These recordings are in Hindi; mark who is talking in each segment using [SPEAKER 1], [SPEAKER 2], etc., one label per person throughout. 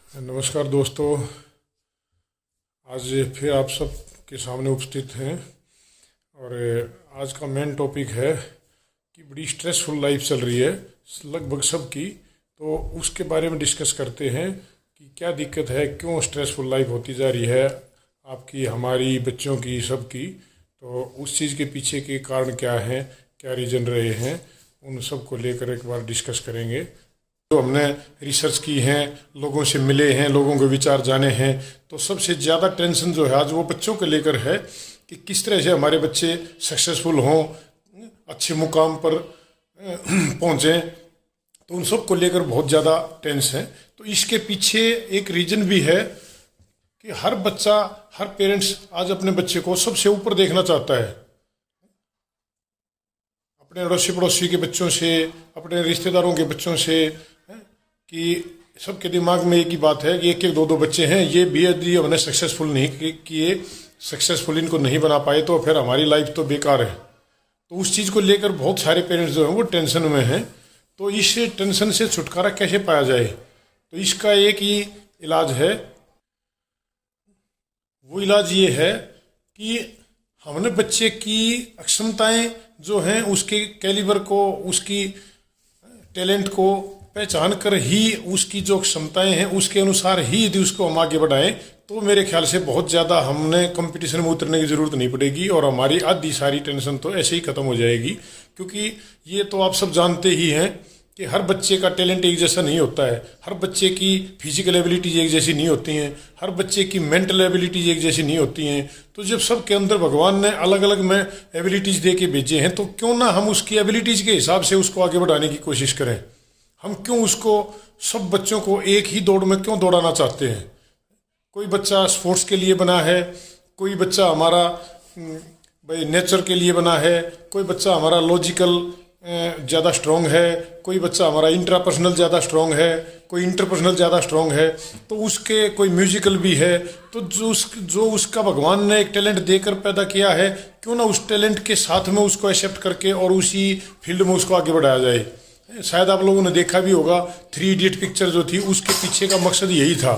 [SPEAKER 1] नमस्कार दोस्तों। आज फिर आप सब के सामने उपस्थित हैं और आज का मेन टॉपिक है कि बड़ी स्ट्रेसफुल लाइफ चल रही है लगभग सबकी। तो उसके बारे में डिस्कस करते हैं कि क्या दिक्कत है, क्यों स्ट्रेसफुल लाइफ होती जा रही है आपकी, हमारी, बच्चों की, सबकी। तो उस चीज़ के पीछे के कारण क्या हैं, क्या रीज़न रहे हैं, उन सब को लेकर एक बार डिस्कस करेंगे। जो हमने रिसर्च की हैं, लोगों से मिले हैं, लोगों के विचार जाने हैं, तो सबसे ज़्यादा टेंशन जो है आज वो बच्चों को लेकर है कि किस तरह से हमारे बच्चे सक्सेसफुल हों, अच्छे मुकाम पर पहुँचें। तो उन सब को लेकर बहुत ज़्यादा टेंशन है। तो इसके पीछे एक रीज़न भी है कि हर बच्चा, हर पेरेंट्स आज अपने बच्चे को सबसे ऊपर देखना चाहता है। अपने अड़ोसी पड़ोसी के बच्चों से, अपने रिश्तेदारों के बच्चों से, कि सबके दिमाग में एक ही बात है कि एक एक दो दो बच्चे हैं, ये भी यदि हमने सक्सेसफुल नहीं किए, सक्सेसफुल इनको नहीं बना पाए, तो फिर हमारी लाइफ तो बेकार है। तो उस चीज़ को लेकर बहुत सारे पेरेंट्स जो हैं वो टेंशन में हैं। तो इस टेंशन से छुटकारा कैसे पाया जाए? तो इसका एक ही इलाज है। वो इलाज ये है कि हमने बच्चे की अक्षमताएं जो हैं, उसके कैलिबर को, उसकी टैलेंट को पहचान कर ही उसकी जो क्षमताएं हैं उसके अनुसार ही यदि उसको हम आगे बढ़ाएं, तो मेरे ख्याल से बहुत ज़्यादा हमने कंपटीशन में उतरने की ज़रूरत नहीं पड़ेगी और हमारी आधी सारी टेंशन तो ऐसे ही ख़त्म हो जाएगी। क्योंकि ये तो आप सब जानते ही हैं कि हर बच्चे का टैलेंट एक जैसा नहीं होता है, हर बच्चे की फिजिकल एबिलिटीज एक जैसी नहीं होती हैं, हर बच्चे की मेंटल एबिलिटीज एक जैसी नहीं होती हैं। तो जब सबके अंदर भगवान ने अलग अलग में एबिलिटीज दे के भेजे हैं, तो क्यों ना हम उसकी एबिलिटीज के हिसाब से उसको आगे बढ़ाने की कोशिश करें। हम क्यों उसको, सब बच्चों को एक ही दौड़ में क्यों दौड़ाना चाहते हैं? कोई बच्चा स्पोर्ट्स के लिए बना है, कोई बच्चा हमारा भाई नेचर के लिए बना है, कोई बच्चा हमारा लॉजिकल ज़्यादा स्ट्रॉन्ग है, कोई बच्चा हमारा इंट्रापर्सनल ज़्यादा स्ट्रॉन्ग है, कोई इंटरपर्सनल ज़्यादा स्ट्रॉन्ग है, तो उसके कोई म्यूजिकल भी है। तो जो उसका भगवान ने एक टैलेंट देकर पैदा किया है, क्यों ना उस टैलेंट के साथ में उसको एक्सेप्ट करके और उसी फील्ड में उसको आगे बढ़ाया जाए। शायद आप लोगों ने देखा भी होगा, 3 इडियट पिक्चर जो थी, उसके पीछे का मकसद यही था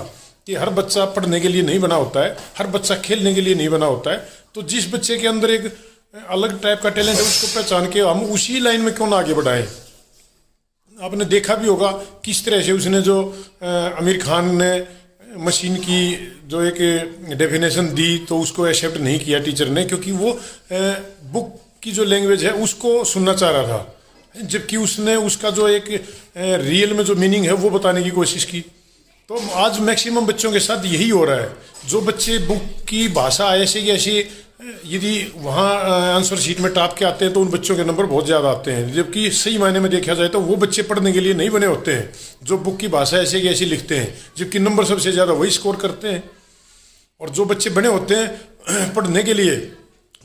[SPEAKER 1] कि हर बच्चा पढ़ने के लिए नहीं बना होता है, हर बच्चा खेलने के लिए नहीं बना होता है। तो जिस बच्चे के अंदर एक अलग टाइप का टैलेंट है, उसको पहचान के हम उसी लाइन में क्यों ना आगे बढ़ाएं। आपने देखा भी होगा किस तरह से उसने जो आमिर खान ने मशीन की जो एक डेफिनेशन दी, तो उसको एक्सेप्ट नहीं किया टीचर ने, क्योंकि वो बुक की जो लैंग्वेज है उसको सुनना चाह रहा था, जबकि उसने उसका जो एक रियल में जो मीनिंग है वो बताने की कोशिश की। तो आज मैक्सिमम बच्चों के साथ यही हो रहा है। जो बच्चे बुक की भाषा ऐसे की ऐसी यदि वहाँ आंसर शीट में टाप के आते हैं, तो उन बच्चों के नंबर बहुत ज़्यादा आते हैं। जबकि सही मायने में देखा जाए तो वो बच्चे पढ़ने के लिए नहीं बने होते हैं जो बुक की भाषा ऐसे की ऐसी लिखते हैं, जबकि नंबर सबसे ज़्यादा वही स्कोर करते हैं। और जो बच्चे बने होते हैं पढ़ने के लिए,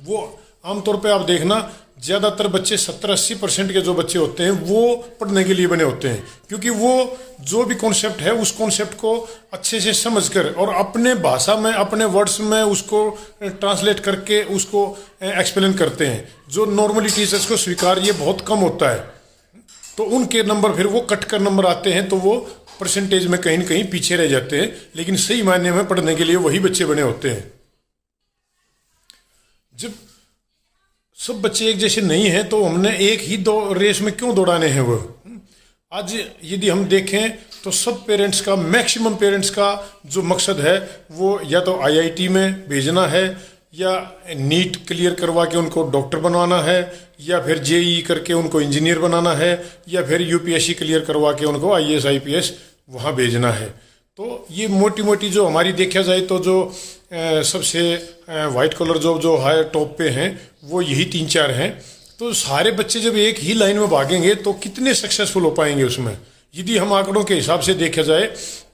[SPEAKER 1] वो आमतौर पे आप देखना ज़्यादातर बच्चे 70-80% के जो बच्चे होते हैं वो पढ़ने के लिए बने होते हैं, क्योंकि वो जो भी कॉन्सेप्ट है उस कॉन्सेप्ट को अच्छे से समझकर और अपने भाषा में, अपने वर्ड्स में उसको ट्रांसलेट करके उसको एक्सप्लेन करते हैं, जो नॉर्मली टीचर्स को स्वीकार्य बहुत कम होता है। तो उनके नंबर फिर वो कट कर नंबर आते हैं, तो वो परसेंटेज में कहीं न कहीं पीछे रह जाते हैं। लेकिन सही मायने में पढ़ने के लिए वही बच्चे बने होते हैं। जब सब बच्चे एक जैसे नहीं हैं, तो हमने एक ही दो रेस में क्यों दौड़ाने हैं? वो आज यदि हम देखें तो सब पेरेंट्स का, मैक्सिमम पेरेंट्स का जो मकसद है वो या तो आईआईटी में भेजना है, या नीट क्लियर करवा के उनको डॉक्टर बनवाना है, या फिर जेईई करके उनको इंजीनियर बनाना है, या फिर यूपीएससी क्लियर करवा के उनको आईएएस आईपीएस वहाँ भेजना है। तो ये मोटी मोटी जो हमारी देखा जाए तो जो सबसे वाइट कॉलर जॉब जो हाई टॉप पे हैं वो यही 3-4 हैं। तो सारे बच्चे जब एक ही लाइन में भागेंगे तो कितने सक्सेसफुल हो पाएंगे उसमें? यदि हम आंकड़ों के हिसाब से देखा जाए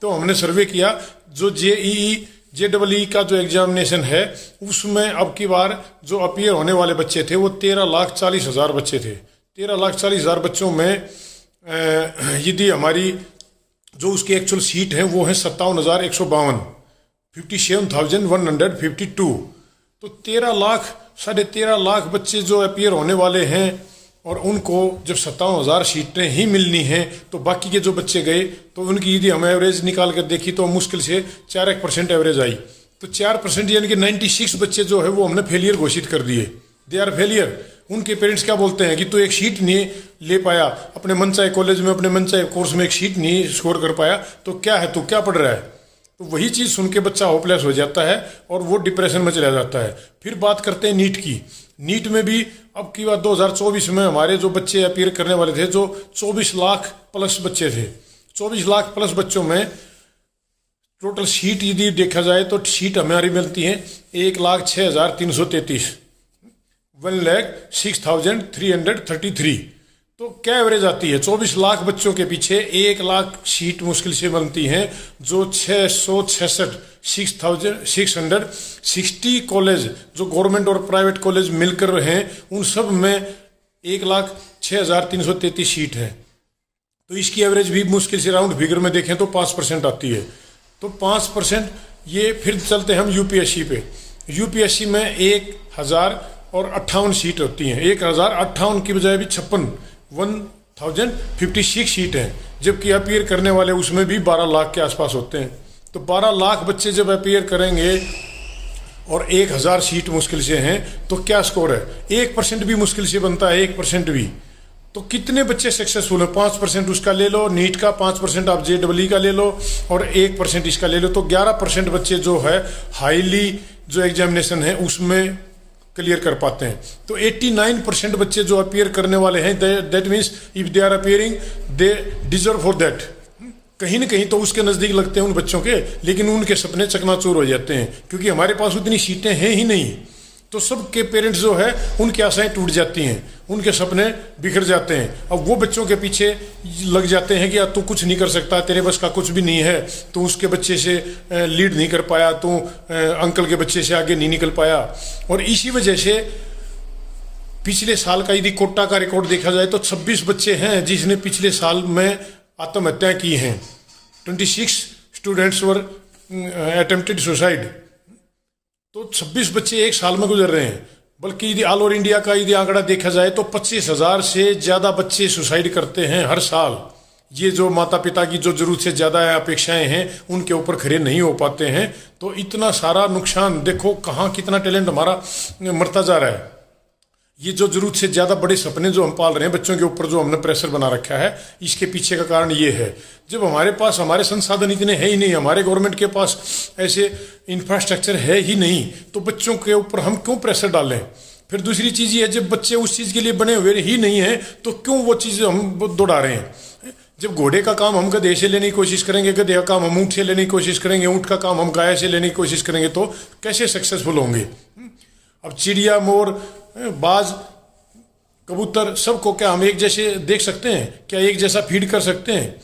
[SPEAKER 1] तो हमने सर्वे किया, जो जेईई का जो एग्जामिनेशन है उसमें अब की बार जो अपीयर होने वाले बच्चे थे वो 13,40,000 बच्चे थे। 13,40,000 बच्चों में यदि हमारी जो उसकी एक्चुअल सीट है वो है 57,152, 57,152। तो 13 लाख, 13.5 लाख बच्चे जो अपीयर होने वाले हैं, और उनको जब 57,000 सीटें ही मिलनी हैं तो बाकी के जो बच्चे गए तो उनकी यदि हम एवरेज निकाल कर देखी तो मुश्किल से 4% एवरेज आई। तो 4% यानी कि 96 बच्चे जो है वो हमने फेलियर घोषित कर दिए, दे आर फेलियर। उनके पेरेंट्स क्या बोलते हैं कि तू एक सीट नहीं ले पाया, अपने मनचाहे कॉलेज में अपने मनचाहे कोर्स में एक सीट नहीं स्कोर कर पाया, तो क्या है, तू क्या पढ़ रहा है। तो वही चीज़ सुन के बच्चा होपलेस हो जाता है और वो डिप्रेशन में चला जाता है। फिर बात करते हैं नीट की। नीट में भी अब की बात 2024 में हमारे जो बच्चे अपीयर करने वाले थे, जो 24 लाख प्लस बच्चे थे, 24 लाख प्लस बच्चों में टोटल सीट यदि देखा जाए तो सीट हमारी मिलती है 1,06,333, 1,06,333। तो क्या एवरेज आती है? 24 लाख बच्चों के पीछे 1 लाख सीट मुश्किल से बनती हैं, जो 660 कॉलेज जो गवर्नमेंट और प्राइवेट कॉलेज मिलकर हैं उन सब में 1,06,333 सीट है। तो इसकी एवरेज भी मुश्किल से राउंड फिगर में देखें तो 5% आती है। तो 5% ये। फिर चलते हैं हम यूपीएससी पे। यूपीएससी में 1,058 सीट होती हैं, 1,058 की बजाय भी 1056 सीट हैं, जबकि अपीयर करने वाले उसमें भी 12 लाख के आसपास होते हैं। तो 12 लाख बच्चे जब अपीयर करेंगे और 1,000 सीट मुश्किल से हैं तो क्या स्कोर है? 1% भी मुश्किल से बनता है, 1% भी। तो कितने बच्चे सक्सेसफुल हैं? 5% उसका ले लो, नीट का 5% आप JEE का ले लो और 1% इसका ले लो, तो 11% बच्चे जो है हाईली जो एग्जामिनेशन है उसमें क्लियर कर पाते हैं। तो 89% बच्चे जो अपीयर करने वाले हैं, that means if they are appearing they deserve for that. कहीं ना कहीं तो उसके नज़दीक लगते हैं उन बच्चों के, लेकिन उनके सपने चकनाचूर हो जाते हैं क्योंकि हमारे पास उतनी सीटें हैं ही नहीं। तो सबके पेरेंट्स जो है उनकी आशाएं टूट जाती हैं, उनके सपने बिखर जाते हैं। अब वो बच्चों के पीछे लग जाते हैं कि यार तू कुछ नहीं कर सकता, तेरे बस का कुछ भी नहीं है, तू उसके बच्चे से लीड नहीं कर पाया, तू अंकल के बच्चे से आगे नहीं निकल पाया। और इसी वजह से पिछले साल का यदि कोटा का रिकॉर्ड देखा जाए तो 26 बच्चे हैं जिसने पिछले साल में आत्महत्या की हैं। 26 स्टूडेंट्स वर अटेम्प्टेड सुसाइड। तो 26 बच्चे एक साल में गुजर रहे हैं। बल्कि यदि ऑल ओवर इंडिया का यदि आंकड़ा देखा जाए तो 25,000 से ज़्यादा बच्चे सुसाइड करते हैं हर साल। ये जो माता पिता की जो जरूरत से ज़्यादा अपेक्षाएं हैं उनके ऊपर खरे नहीं हो पाते हैं। तो इतना सारा नुकसान देखो, कहाँ कितना टैलेंट हमारा मरता जा रहा है। ये जो जरूरत से ज़्यादा बड़े सपने जो हम पाल रहे हैं बच्चों के ऊपर, जो हमने प्रेशर बना रखा है, इसके पीछे का कारण ये है। जब हमारे पास हमारे संसाधन इतने हैं ही नहीं, हमारे गवर्नमेंट के पास ऐसे इंफ्रास्ट्रक्चर है ही नहीं, तो बच्चों के ऊपर हम क्यों प्रेशर डालें। फिर दूसरी चीज़ ये है, जब बच्चे उस चीज़ के लिए बने हुए ही नहीं हैं तो क्यों वो चीज़ हम दौड़ा रहे हैं। जब घोड़े का काम हम गधे से लेने की कोशिश करेंगे, गधे का काम हम ऊँट से लेने की कोशिश करेंगे, ऊँट का काम हम गाय से लेने की कोशिश करेंगे, तो कैसे सक्सेसफुल होंगे। अब चिड़िया, मोर, बाज, कबूतर, सबको क्या हम एक जैसे देख सकते हैं? क्या एक जैसा फीड कर सकते हैं?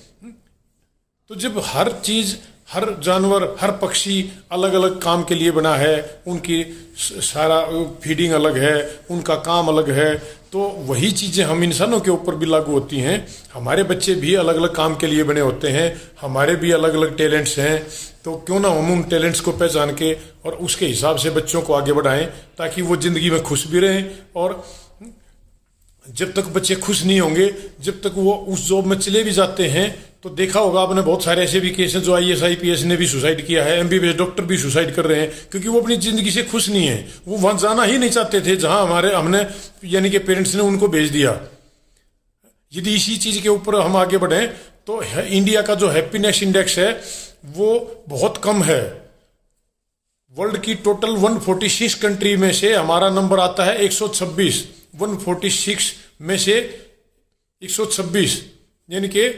[SPEAKER 1] तो जब हर चीज़, हर जानवर, हर पक्षी अलग अलग काम के लिए बना है, उनकी सारा फीडिंग अलग है, उनका काम अलग है, तो वही चीज़ें हम इंसानों के ऊपर भी लागू होती हैं। हमारे बच्चे भी अलग अलग काम के लिए बने होते हैं, हमारे भी अलग अलग टैलेंट्स हैं। तो क्यों ना हम उन टैलेंट्स को पहचान के और उसके हिसाब से बच्चों को आगे बढ़ाएं, ताकि वो ज़िंदगी में खुश भी रहें। और जब तक बच्चे खुश नहीं होंगे, जब तक वो उस जॉब में चले भी जाते हैं, तो देखा होगा आपने बहुत सारे ऐसे भी केस हैं जो IAS IPS ने भी सुसाइड किया है, MBBS डॉक्टर भी सुसाइड कर रहे हैं, क्योंकि वो अपनी ज़िंदगी से खुश नहीं है। वो वहाँ जाना ही नहीं चाहते थे जहाँ हमने यानी कि पेरेंट्स ने उनको भेज दिया। यदि इसी चीज़ के ऊपर हम आगे बढ़ें तो इंडिया का जो हैप्पीनेस इंडेक्स है वो बहुत कम है। वर्ल्ड की टोटल 146 कंट्री में से हमारा नंबर आता है 126। 146 में से 126 यानी कि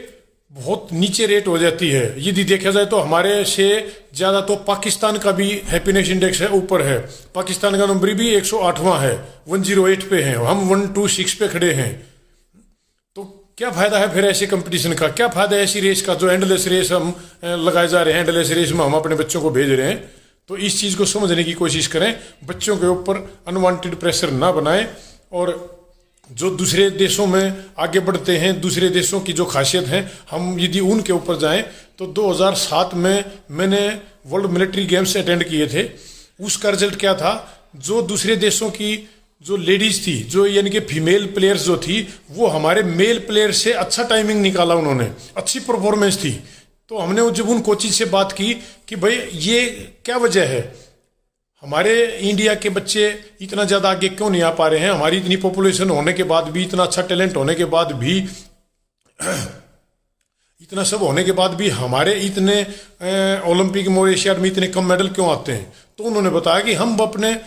[SPEAKER 1] बहुत नीचे रेट हो जाती है। यदि देखा जाए तो हमारे से ज़्यादा तो पाकिस्तान का भी हैप्पीनेस इंडेक्स है, ऊपर है। पाकिस्तान का नंबर भी 108वां है, 108 पे है, हम 126 पे खड़े हैं। तो क्या फ़ायदा है फिर ऐसे कंपटीशन का? क्या फ़ायदा है ऐसी रेस का, जो एंडलेस रेस हम लगाए जा रहे हैं, एंडलेस रेस में हम अपने बच्चों को भेज रहे हैं। तो इस चीज़ को समझने की कोशिश करें, बच्चों के ऊपर अनवांटेड प्रेशर ना बनाएं। और जो दूसरे देशों में आगे बढ़ते हैं, दूसरे देशों की जो खासियत है, हम यदि उनके ऊपर जाएं तो 2007 में मैंने वर्ल्ड मिलिट्री गेम्स अटेंड किए थे। उसका रिजल्ट क्या था? जो दूसरे देशों की जो लेडीज थी, जो यानी कि फीमेल प्लेयर्स जो थी, वो हमारे मेल प्लेयर से अच्छा टाइमिंग निकाला उन्होंने, अच्छी परफॉर्मेंस थी। तो हमने जब उन कोचिज से बात की कि भाई ये क्या वजह है, हमारे इंडिया के बच्चे इतना ज़्यादा आगे क्यों नहीं आ पा रहे हैं, हमारी इतनी पॉपुलेशन होने के बाद भी, इतना अच्छा टैलेंट होने के बाद भी, इतना सब होने के बाद भी हमारे इतने ओलंपिक में और एशियाड में इतने कम मेडल क्यों आते हैं। तो उन्होंने बताया कि हम अपने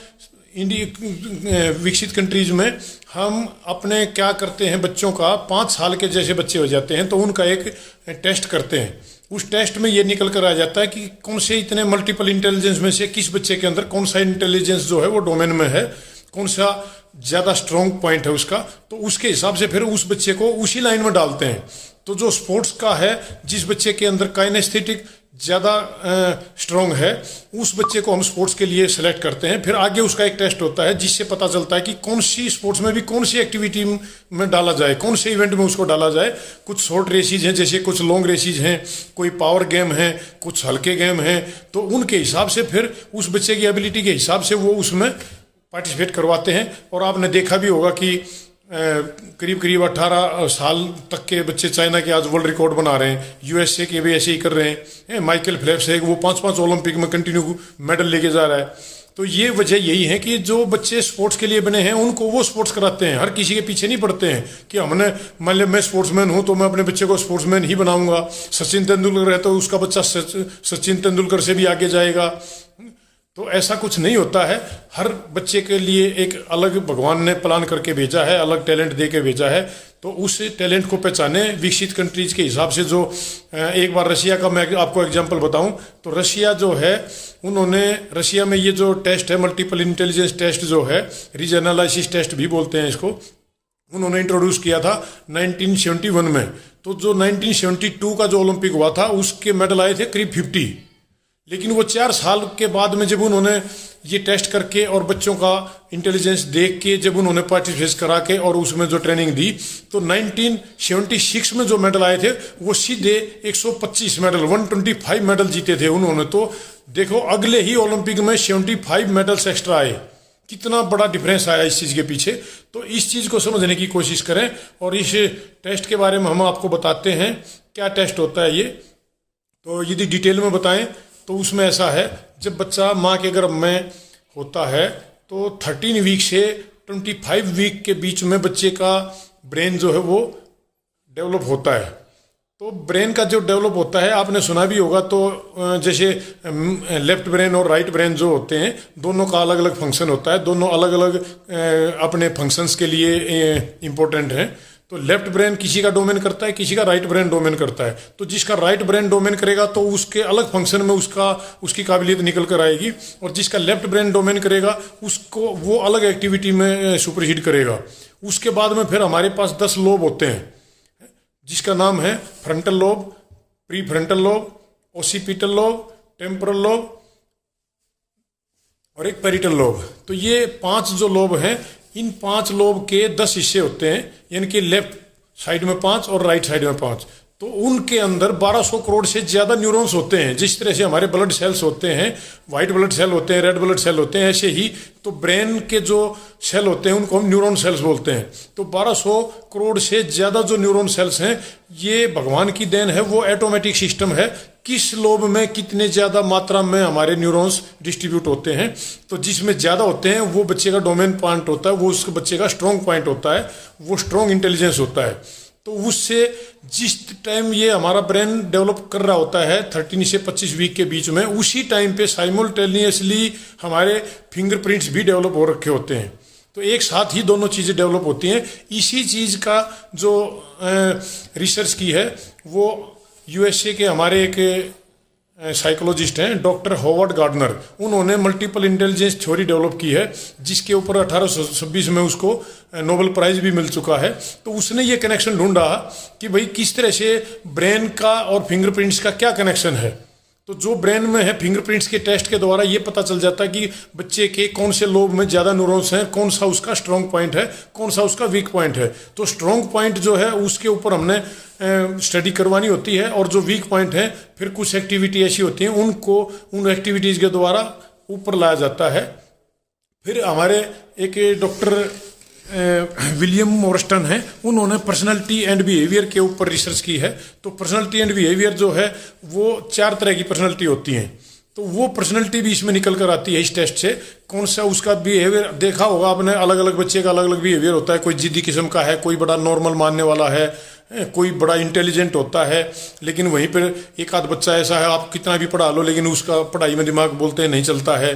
[SPEAKER 1] इंडिया विकसित कंट्रीज में हम अपने क्या करते हैं, बच्चों का 5 साल के जैसे बच्चे हो जाते हैं तो उनका एक टेस्ट करते हैं। उस टेस्ट में ये निकल कर आ जाता है कि कौन से इतने मल्टीपल इंटेलिजेंस में से किस बच्चे के अंदर कौन सा इंटेलिजेंस जो है वो डोमेन में है, कौन सा ज़्यादा स्ट्रॉन्ग पॉइंट है उसका। तो उसके हिसाब से फिर उस बच्चे को उसी लाइन में डालते हैं। तो जो स्पोर्ट्स का है, जिस बच्चे के अंदर काइनेस्थेटिक ज़्यादा स्ट्रॉन्ग है, उस बच्चे को हम स्पोर्ट्स के लिए सेलेक्ट करते हैं। फिर आगे उसका एक टेस्ट होता है जिससे पता चलता है कि कौन सी स्पोर्ट्स में भी कौन सी एक्टिविटी में डाला जाए, कौन से इवेंट में उसको डाला जाए। कुछ शॉर्ट रेसीज हैं, जैसे कुछ लॉन्ग रेसीज हैं, कोई पावर गेम है, कुछ हल्के गेम हैं। तो उनके हिसाब से फिर उस बच्चे की एबिलिटी के हिसाब से वो उसमें पार्टिसिपेट करवाते हैं। और आपने देखा भी होगा कि करीब करीब 18 साल तक के बच्चे चाइना के आज वर्ल्ड रिकॉर्ड बना रहे हैं, यूएसए के भी ऐसे ही कर रहे हैं। माइकल फेल्प्स है, वो 5-5 ओलंपिक में कंटिन्यू मेडल लेके जा रहा है। तो ये वजह यही है कि जो बच्चे स्पोर्ट्स के लिए बने हैं उनको वो स्पोर्ट्स कराते हैं, हर किसी के पीछे नहीं पड़ते हैं कि हमने मान लिया मैं स्पोर्ट्समैन हूँ तो मैं अपने बच्चे को स्पोर्ट्समैन ही बनाऊंगा। सचिन तेंदुलकर है तो उसका बच्चा सचिन तेंदुलकर से भी आगे जाएगा। तो ऐसा कुछ नहीं होता है। हर बच्चे के लिए एक अलग भगवान ने प्लान करके भेजा है, अलग टैलेंट दे के भेजा है। तो उस टैलेंट को पहचाने विकसित कंट्रीज के हिसाब से। जो एक बार रशिया का मैं आपको एग्जांपल बताऊं तो रशिया जो है, उन्होंने रशिया में ये जो टेस्ट है मल्टीपल इंटेलिजेंस टेस्ट जो है, रीजनलाइसिस टेस्ट भी बोलते हैं इसको, उन्होंने इंट्रोड्यूस किया था 1971 में। तो जो 1972 का जो ओलंपिक हुआ था उसके मेडल आए थे करीब 50। लेकिन वो 4 साल के बाद में जब उन्होंने ये टेस्ट करके और बच्चों का इंटेलिजेंस देख के जब उन्होंने पार्टिसिपेट करा के और उसमें जो ट्रेनिंग दी, तो 1976 में जो मेडल आए थे वो सीधे 125 मेडल, 125 मेडल जीते थे उन्होंने। तो देखो अगले ही ओलंपिक में 75 मेडल्स एक्स्ट्रा आए, कितना बड़ा डिफरेंस आया इस चीज़ के पीछे। तो इस चीज़ को समझने की कोशिश करें और इस टेस्ट के बारे में हम आपको बताते हैं क्या टेस्ट होता है ये। तो यदि डिटेल में बताएं तो उसमें ऐसा है, जब बच्चा माँ के गर्भ में होता है तो 13 वीक से 25 वीक के बीच में बच्चे का ब्रेन जो है वो डेवलप होता है। तो ब्रेन का जो डेवलप होता है, आपने सुना भी होगा, तो जैसे लेफ्ट ब्रेन और राइट ब्रेन जो होते हैं दोनों का अलग अलग फंक्शन होता है, दोनों अलग अलग अपने फंक्शंस के लिए इम्पोर्टेंट हैं। तो लेफ्ट ब्रेन किसी का डोमेन करता है, किसी का राइट ब्रेन डोमेन करता है। तो जिसका राइट ब्रेन डोमेन करेगा तो उसके अलग फंक्शन में उसकी काबिलियत निकल कर आएगी, और जिसका लेफ्ट ब्रेन डोमेन करेगा उसको वो अलग एक्टिविटी में सुपरसीड करेगा। उसके बाद में फिर हमारे पास 10 लोब होते हैं जिसका नाम है frontal lobe, pre frontal lobe, occipital lobe, temporal lobe और एक पेरिटल लोब। तो ये 5 जो लोब हैं, इन 5 लोब के 10 हिस्से होते हैं, यानी कि लेफ्ट साइड में 5 और राइट साइड में 5। तो उनके अंदर 1200 करोड़ से ज़्यादा न्यूरॉन्स होते हैं। जिस तरह से हमारे ब्लड सेल्स होते हैं, वाइट ब्लड सेल होते हैं, रेड ब्लड सेल होते हैं, ऐसे ही तो ब्रेन के जो सेल होते हैं उनको हम न्यूरॉन सेल्स बोलते हैं। तो 1200 करोड़ से ज़्यादा जो न्यूरॉन सेल्स हैं, ये भगवान की देन है, वो ऑटोमेटिक सिस्टम है किस लोब में कितने ज़्यादा मात्रा में हमारे न्यूरॉन्स डिस्ट्रीब्यूट होते हैं। तो जिसमें ज़्यादा होते हैं वो बच्चे का डोमेन पॉइंट होता है, वो उस बच्चे का स्ट्रॉन्ग पॉइंट होता है, वो स्ट्रॉन्ग इंटेलिजेंस होता है। तो उससे जिस टाइम ये हमारा ब्रेन डेवलप कर रहा होता है 13 से 25 वीक के बीच में, उसी टाइम पे साइमल्टेनियसली हमारे फिंगरप्रिंट्स भी डेवलप हो रखे होते हैं। तो एक साथ ही दोनों चीज़ें डेवलप होती हैं। इसी चीज़ का जो रिसर्च की है वो यूएसए के हमारे एक साइकोलॉजिस्ट हैं डॉक्टर हॉवर्ड गार्डनर, उन्होंने मल्टीपल इंटेलिजेंस थ्योरी डेवलप की है, जिसके ऊपर 1826 में उसको नोबेल प्राइज भी मिल चुका है। तो उसने ये कनेक्शन ढूंढा कि भाई किस तरह से ब्रेन का और फिंगरप्रिंट्स का क्या कनेक्शन है। तो जो ब्रेन में है, फिंगरप्रिंट्स के टेस्ट के द्वारा ये पता चल जाता है कि बच्चे के कौन से लोब में ज़्यादा न्यूरॉन्स हैं, कौन सा उसका स्ट्रॉन्ग पॉइंट है, कौन सा उसका वीक पॉइंट है। तो स्ट्रॉन्ग पॉइंट जो है उसके ऊपर हमने स्टडी करवानी होती है, और जो वीक पॉइंट है फिर कुछ एक्टिविटी ऐसी होती हैं उनको उन एक्टिविटीज़ के द्वारा ऊपर लाया जाता है। फिर हमारे एक डॉक्टर विलियम मोरस्टन है, उन्होंने पर्सनालिटी एंड बिहेवियर के ऊपर रिसर्च की है। तो पर्सनालिटी एंड बिहेवियर जो है वो 4 तरह की पर्सनालिटी होती हैं। तो वो पर्सनालिटी भी इसमें निकल कर आती है इस टेस्ट से। कौन सा उसका बिहेवियर देखा होगा आपने, अलग अलग बच्चे का अलग अलग बिहेवियर होता है। कोई जिद्दी किस्म का है, कोई बड़ा नॉर्मल मानने वाला है, कोई बड़ा इंटेलिजेंट होता है। लेकिन वहीं पर एक आध बच्चा ऐसा है, आप कितना भी पढ़ा लो लेकिन उसका पढ़ाई में दिमाग बोलते हैं नहीं चलता है।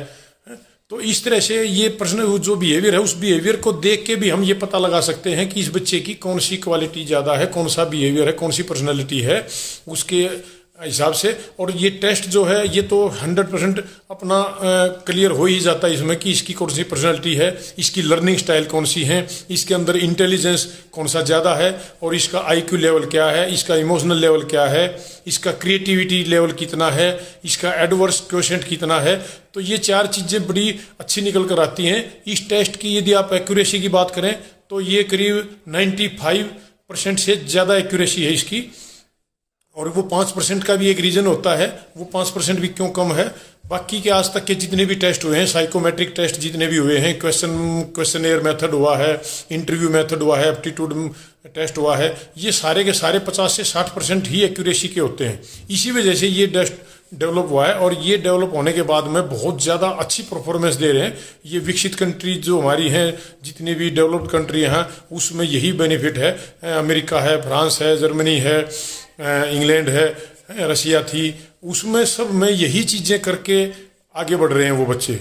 [SPEAKER 1] तो इस तरह से ये पर्सनल जो बिहेवियर है, उस बिहेवियर को देख के भी हम ये पता लगा सकते हैं कि इस बच्चे की कौन सी क्वालिटी ज़्यादा है, कौन सा बिहेवियर है, कौन सी पर्सनैलिटी है, उसके हिसाब से। और ये टेस्ट जो है ये तो 100% अपना क्लियर हो ही जाता है इसमें कि इसकी कौन सी पर्सनैलिटी है, इसकी लर्निंग स्टाइल कौन सी है, इसके अंदर इंटेलिजेंस कौन सा ज़्यादा है, और इसका IQ लेवल क्या है, इसका इमोशनल लेवल क्या है, इसका क्रिएटिविटी लेवल कितना है, इसका एडवर्स क्वोशेंट कितना है। तो ये 4 चीज़ें बड़ी अच्छी निकल कर आती हैं। इस टेस्ट की यदि आप एक्यूरेसी की बात करें तो ये करीब 95% से ज़्यादा एक्यूरेसी है इसकी। और वो 5% का भी एक रीज़न होता है, वो 5% भी क्यों कम है। बाकी के आज तक के जितने भी टेस्ट हुए हैं, साइकोमेट्रिक टेस्ट जितने भी हुए हैं, क्वेश्चनेयर मेथड हुआ है, इंटरव्यू मेथड हुआ है, एप्टीट्यूड टेस्ट हुआ है, ये सारे के सारे 50 से 60% ही एक्यूरेसी के होते हैं। इसी वजह से ये टेस्ट डेवलप हुआ है, और ये डेवलप होने के बाद में बहुत ज़्यादा अच्छी परफॉर्मेंस दे रहे हैं। ये विकसित कंट्री जो हमारी हैं, जितनी भी डेवलप्ड कंट्री हैं, उसमें यही बेनिफिट है। अमेरिका है, फ्रांस है, जर्मनी है, इंग्लैंड है, रसिया थी, उसमें सब में यही चीज़ें करके आगे बढ़ रहे हैं वो बच्चे।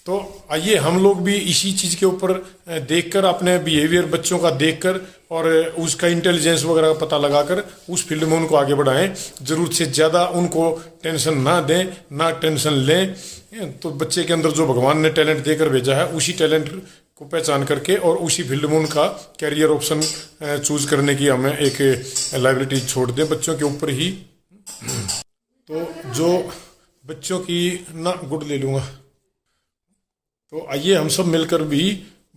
[SPEAKER 1] तो आइए हम लोग भी इसी चीज़ के ऊपर देखकर, अपने बिहेवियर बच्चों का देखकर और उसका इंटेलिजेंस वगैरह का पता लगाकर उस फील्ड में उनको आगे बढ़ाएं। ज़रूरत से ज़्यादा उनको टेंशन ना दें, ना टेंशन लें। तो बच्चे के अंदर जो भगवान ने टैलेंट देकर भेजा है, उसी टैलेंट को पहचान करके और उसी फील्ड में उनका कैरियर ऑप्शन चूज करने की हमें एक लाइबिलिटी छोड़ दें बच्चों के ऊपर ही। तो जो बच्चों की ना गुड ले लूँगा। तो आइए हम सब मिलकर भी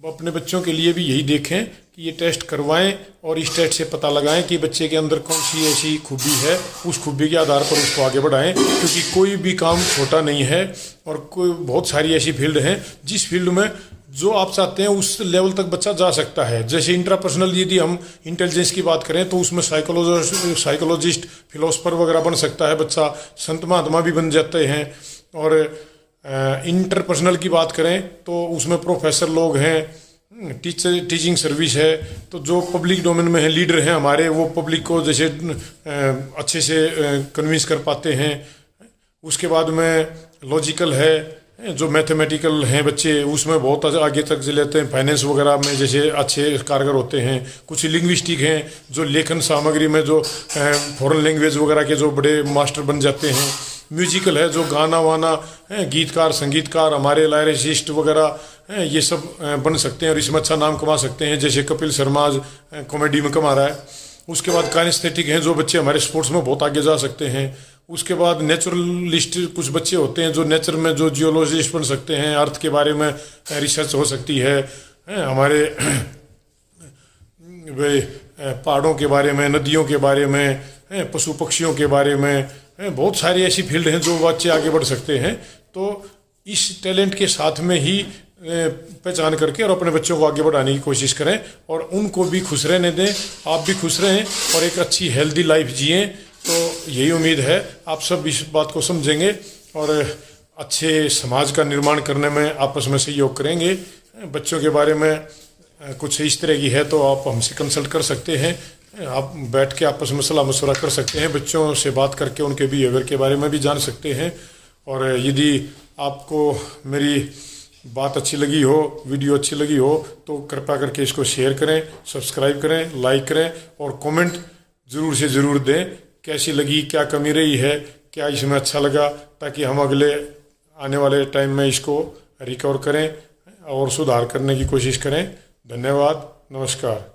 [SPEAKER 1] अपने बच्चों के लिए भी यही देखें कि ये टेस्ट करवाएं और इस टेस्ट से पता लगाएं कि बच्चे के अंदर कौन सी ऐसी खूबी है, उस खूबी के आधार पर उसको आगे बढ़ाएं। क्योंकि कोई भी काम छोटा नहीं है, और कोई बहुत सारी ऐसी फील्ड हैं जिस फील्ड में जो आप चाहते हैं उस लेवल तक बच्चा जा सकता है। जैसे इंट्रापर्सनल यदि हम इंटेलिजेंस की बात करें तो उसमें साइकोलॉजिस्ट, फिलोसफर वगैरह बन सकता है बच्चा, संत महात्मा भी बन जाते हैं। और इंटरपर्सनल की बात करें तो उसमें प्रोफेसर लोग हैं, टीचिंग सर्विस है। तो जो पब्लिक डोमेन में है, लीडर हैं हमारे, वो पब्लिक को जैसे अच्छे से कन्विंस कर पाते हैं। उसके बाद में लॉजिकल है, जो मैथमेटिकल हैं बच्चे उसमें बहुत आगे तक लेते हैं। फाइनेंस वगैरह में जैसे अच्छे कारगर होते हैं। कुछ लिंग्विस्टिक हैं जो लेखन सामग्री में जो फॉरेन लैंग्वेज वगैरह के जो बड़े मास्टर बन जाते हैं। म्यूजिकल है, जो गाना वाना, गीतकार, संगीतकार, हमारे लायरिस्ट वगैरह ये सब बन सकते हैं और इसमें अच्छा नाम कमा सकते हैं। जैसे कपिल शर्मा कॉमेडी में कमा रहा है। उसके बाद काइनेस्थेटिक हैं, जो बच्चे हमारे स्पोर्ट्स में बहुत आगे जा सकते हैं। उसके बाद नेचुरलिस्ट कुछ बच्चे होते हैं जो नेचर में जो जियोलॉजिस्ट बन सकते हैं, अर्थ के बारे में रिसर्च हो सकती है। हमारे पहाड़ों के बारे में, नदियों के बारे में, पशु पक्षियों के बारे में, बहुत सारी ऐसी फील्ड हैं जो बच्चे आगे बढ़ सकते हैं। तो इस टैलेंट के साथ में ही पहचान करके और अपने बच्चों को आगे बढ़ाने की कोशिश करें और उनको भी खुश रहने दें, आप भी खुश रहें और एक अच्छी हेल्दी लाइफ जिएं। तो यही उम्मीद है आप सब इस बात को समझेंगे और अच्छे समाज का निर्माण करने में आपस में सहयोग करेंगे। बच्चों के बारे में कुछ इस तरह की है तो आप हमसे कंसल्ट कर सकते हैं। आप बैठ के आपस में सलाह मशवरा कर सकते हैं, बच्चों से बात करके उनके बिहेवियर के बारे में भी जान सकते हैं। और यदि आपको मेरी बात अच्छी लगी हो, वीडियो अच्छी लगी हो, तो कृपया करके इसको शेयर करें, सब्सक्राइब करें, लाइक करें और कमेंट ज़रूर से ज़रूर दें। कैसी लगी, क्या कमी रही है, क्या इसमें अच्छा लगा, ताकि हम अगले आने वाले टाइम में इसको रिकवर करें और सुधार करने की कोशिश करें। धन्यवाद, नमस्कार।